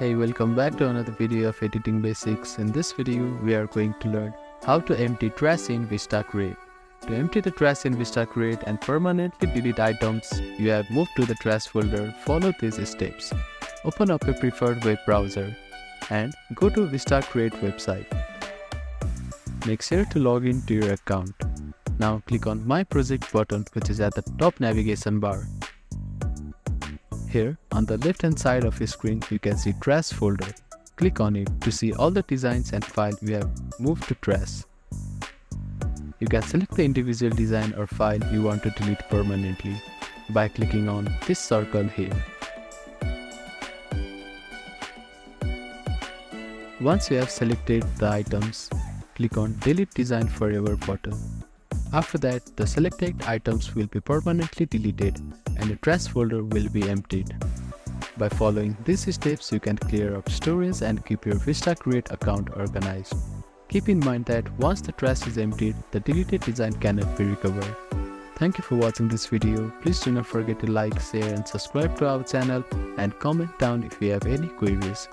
Hey, welcome back to another video of editing basics. In this video, we are going to learn how to empty trash in VistaCreate. To empty the trash in VistaCreate and permanently delete items you have moved to the trash folder, follow these steps. Open up a preferred web browser and go to VistaCreate website. Make sure to log in to your account. Now click on My Project button, which is at the top navigation bar. Here, on the left hand side of your screen, you can see Trash folder. Click on it to see all the designs and files we have moved to trash. You can select the individual design or file you want to delete permanently by clicking on this circle here. Once you have selected the items, click on Delete Design Forever button. After that, the selected items will be permanently deleted and the trash folder will be emptied. By following these steps, you can clear up storage and keep your VistaCreate account organized. Keep in mind that once the trash is emptied, the deleted design cannot be recovered. Thank you for watching this video. Please do not forget to like, share and subscribe to our channel and comment down if you have any queries.